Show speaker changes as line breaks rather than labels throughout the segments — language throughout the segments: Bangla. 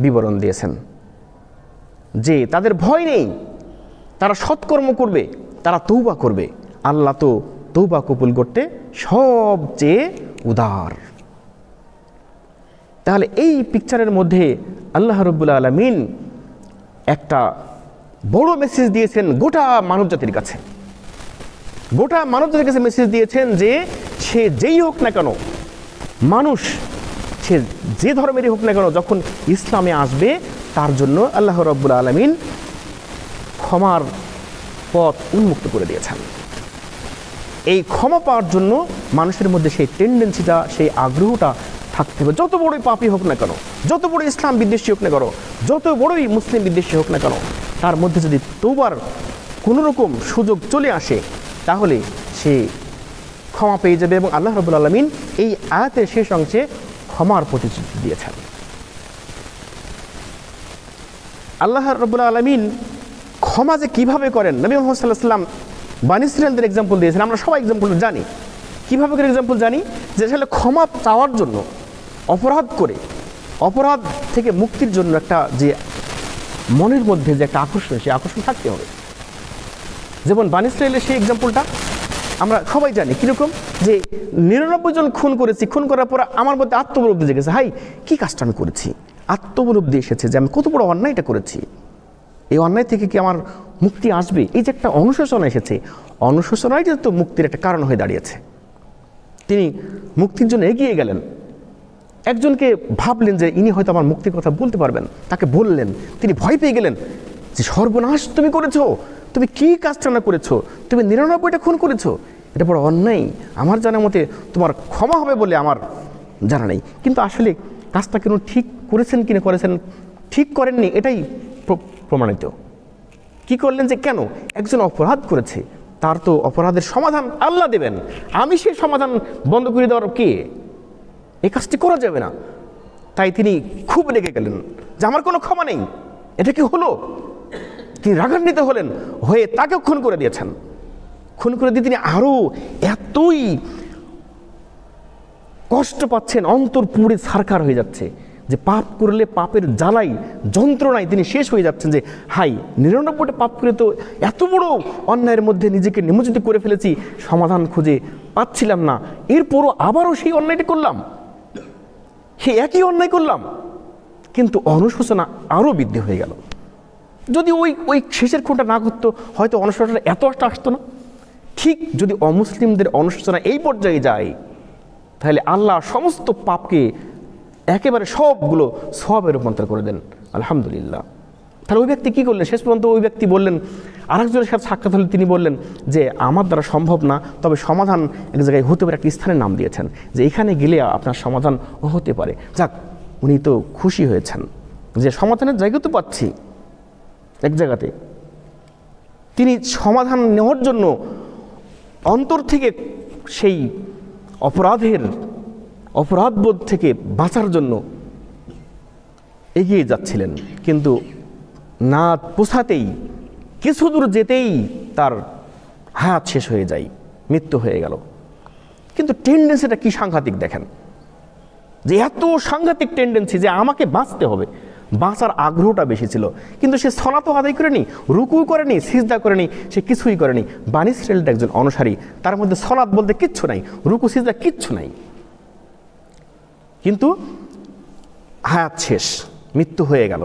বিবরণ দিয়েছেন যে তাদের ভয় নেই, তারা সৎকর্ম করবে, তারা তৌবা করবে। আল্লাহ তো তৌবা কবুল করতে সবচেয়ে উদার। তাহলে এই পিকচারের মধ্যে আল্লাহ রাব্বুল আলামিন একটা বড় মেসেজ দিয়েছেন গোটা মানবজাতির কাছে। গোটা মানবজাতির কাছে মেসেজ দিয়েছেন যে সে যেই হোক না কেন, মানুষ সে যে ধর্মেরই হোক না কেন, যখন ইসলামে আসবে তার জন্য আল্লাহ রাব্বুল আলামিন ক্ষমার পথ উন্মুক্ত করে দিয়েছেন। এই ক্ষমা পাওয়ার জন্য মানুষের মধ্যে সেই টেন্ডেন্সিটা, সেই আগ্রহটা থাকতে হবে। যত বড়ই পাপী হোক না কেন, যত বড় ইসলাম বিদ্বেষী হোক না কেন, যত বড়ই মুসলিম বিদ্বেষী হোক না কেন, তার মধ্যে যদি তওবার কোনো রকম সুযোগ চলে আসে তাহলে সে ক্ষমা পেয়ে যাবে। এবং আল্লাহ রাব্বুল আলামিন এই আয়াতের শেষ অংশে ক্ষমার প্রতিশ্রুতি দিয়েছেন। আল্লাহ রাব্বুল আলামিন ক্ষমা যে কীভাবে করেন, নবী মুহাম্মদ সাল্লাল্লাহু আলাইহি ওয়াসাল্লাম বানী ইসরাঈলদের এক্সাম্পল দিয়েছেন। আমরা সবাই এক্সাম্পল জানি, কীভাবে করে এক্সাম্পল জানি যে আসলে ক্ষমা চাওয়ার জন্য, অপরাধ করে অপরাধ থেকে মুক্তির জন্য একটা যে মনের মধ্যে যে একটা আকর্ষণ, সেই আকর্ষণ থাকতে হবে। যেমন বানী ইসরাঈলের সেই এক্সাম্পলটা আমরা সবাই জানি কীরকম, যে 99 জন খুন করেছি, খুন করার পর আমার মধ্যে আত্মবলব্ধি জেগেছে, হাই কী কাজটা আমি করেছি, আত্মবলব্ধি এসেছে যে আমি কত বড় অন্যায়টা করেছি, এই অন্যায় থেকে কি আমার মুক্তি আসবে, এই যে একটা অনুশোচনা এসেছে, অনুশোচনাই যেহেতু মুক্তির একটা কারণ হয়ে দাঁড়িয়েছে। তিনি মুক্তির জন্য এগিয়ে গেলেন, একজনকে ভাবলেন যে ইনি হয়তো আমার মুক্তির কথা বলতে পারবেন, তাকে বললেন, তিনি ভয় পেয়ে গেলেন যে সর্বনাশ তুমি করেছো, তুমি কি কাজটা না করেছো, তুমি 99টা খুন করেছো, এটা বড় অন্যায়, আমার জানা মতে তোমার ক্ষমা হবে বলে আমার জানা নেই। কিন্তু আসলে কাজটা কেন ঠিক করেছেন কিনা করেছেন, ঠিক করেননি এটাই প্রমাণিত। কি করলেন যে কেন একজন অপরাধ করেছে, তার তো অপরাধের সমাধান আল্লাহ দেবেন, আমি সেই সমাধান বন্ধ করে দেওয়ার কে, এই কাজটি করা যাবে না। তাই তিনি খুব রেগে গেলেন যে আমার কোনো ক্ষমা নেই, এটা কি হলো। তিনি রাগান্বিত হলেন, হয়ে তাকেও খুন করে দিয়েছেন। খুন করে দিয়ে তিনি আরও এতই কষ্ট পাচ্ছেন, অন্তর পুড়ে ছারখার হয়ে যাচ্ছে, যে পাপ করলে পাপের জ্বালাই যন্ত্রণায় তিনি শেষ হয়ে যাচ্ছেন, যে হাই 99টা পাপ করে তো এত বড় অন্যায়ের মধ্যে নিজেকে নিমজ্জিত করে ফেলেছি, সমাধান খুঁজে পাচ্ছিলাম না, এরপরও আবারও সেই অন্যায়টি করলাম, সেই একই অন্যায় করলাম। কিন্তু অনুশোচনা আরও বৃদ্ধি হয়ে গেল। যদি ওই শেষের খুনটা না করতো হয়তো অনুশোচনা এত একটা আসতো না। ঠিক যদি অমুসলিমদের অনুশোচনা এই পর্যায়ে যায়, তাহলে আল্লাহ সমস্ত পাপকে একেবারে সবগুলো সওয়াবে রূপান্তর করে দেন। আলহামদুলিল্লাহ। তাহলে ওই ব্যক্তি কী করলেন, শেষ পর্যন্ত ওই ব্যক্তি বললেন, আরেকজনের সাথে সাক্ষাৎ হলে তিনি বললেন যে আমার দ্বারা সম্ভব না, তবে সমাধান এক জায়গায় হতে পারে, একটা স্থানের নাম দিয়েছেন যে এখানে গেলে আপনার সমাধান হতে পারে। যাক, উনি তো খুশি হয়েছেন যে সমাধানের জায়গা তো পাচ্ছি এক জায়গাতে। তিনি সমাধান নেওয়ার জন্য অন্তর থেকে সেই অপরাধবোধ থেকে বাঁচার জন্য এগিয়ে যাচ্ছিলেন, কিন্তু না পৌঁছাতেই, কিছু দূর যেতেই তার হায়াত শেষ হয়ে যায়, মৃত্যু হয়ে গেল। কিন্তু টেন্ডেন্সিটা কি সাংঘাতিক দেখেন, যে এত সাংঘাতিক টেন্ডেন্সি যে আমাকে বাঁচতে হবে, বাঁচার আগ্রহটা বেশি ছিল। কিন্তু সে সালাতও আদায় করেনি, রুকু করেনি, সিজদা করেনি, সে কিছুই করেনি। বানী ইসরাঈলের একজন অনুসারী, তার মধ্যে সালাত বলতে কিচ্ছু নাই, রুকু সিজদা কিচ্ছু নাই, কিন্তু হায়াত শেষ, মৃত্যু হয়ে গেল।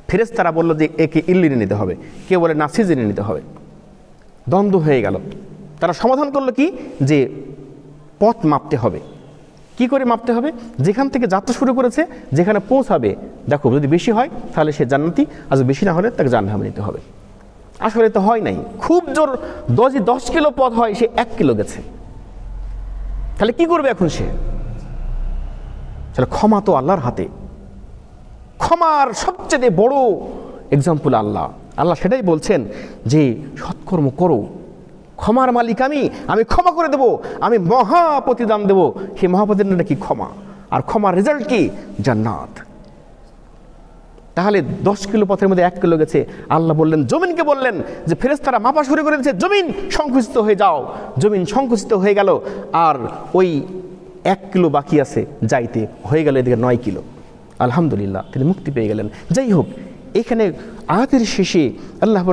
ফেরেশতারা বলল যে একে ইল্লিনে নিতে হবে, কেউ বলে না সিজনে নিতে হবে, দ্বন্দ্ব হয়ে গেল। তারা সমাধান করলো কি, যে পথ মাপতে হবে। কি করে মাপতে হবে, যেখান থেকে যাত্রা শুরু করেছে যেখানে পৌঁছাবে, দেখো যদি বেশি হয় তাহলে সে জান্নাতি, আর যদি বেশি না হলে তাকে জাহান্নামে নিতে হবে। আসলে তো হয় নাই, খুব জোর 10 কিলো পথ হয়, সে 1 কিলো গেছে, তাহলে কি করবে এখন সে? তাহলে ক্ষমা তো আল্লাহর হাতে। ক্ষমার সবচেয়ে বড় এক্সাম্পল আল্লাহ। আল্লাহ সেটাই বলছেন যে সৎকর্ম করো, ক্ষমার মালিক আমি ক্ষমা করে দেব, আমি মহা প্রতিদান দেব। সেই মহাপ্রতিদানটা কি? ক্ষমা। আর ক্ষমার রেজাল্ট কি? জান্নাত। তাহলে 10 কিলো পথের মধ্যে 1 কিলো গেছে। আল্লাহ বললেন, জমিনকে বললেন যে ফেরেশতারা মাপা শুরু করে দিয়েছে, জমিন সংকুচিত হয়ে যাও। জমিন সংকুচিত হয়ে গেল, আর ওই 1 কিলো বাকি আছে যাইতে, হয়ে গেল এদিকে 9 কিলো। আলহামদুলিল্লাহ তিনি মুক্তি পেয়ে গেলেন। যাই হোক, এখানে আয়াতের শেষে আল্লাহ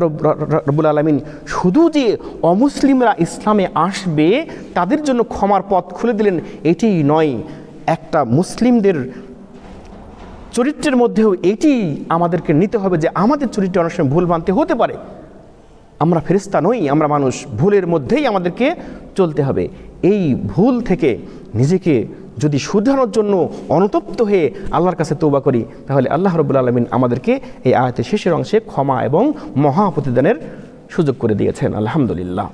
রাব্বুল আলামিন শুধু যে অমুসলিমরা ইসলামে আসবে তাদের জন্য ক্ষমার পথ খুলে দিলেন এটিই নয়, একটা মুসলিমদের চরিত্রের মধ্যেও এটি আমাদেরকে নিতে হবে যে আমাদের চরিত্রে অনেক সময় ভুল ভ্রান্তি হতে পারে। আমরা ফেরেশতা নই, আমরা মানুষ, ভুলের মধ্যেই আমাদেরকে চলতে হবে। এই ভুল থেকে নিজেকে যদি শুধরানোর জন্য অনুতপ্ত হয়ে আল্লাহর কাছে তওবা করি, তাহলে আল্লাহ রাব্বুল আলামিন আমাদেরকে এই আয়াতের শেষের অংশে ক্ষমা এবং মহা প্রতিদানের সুযোগ করে দিয়েছেন। আলহামদুলিল্লাহ।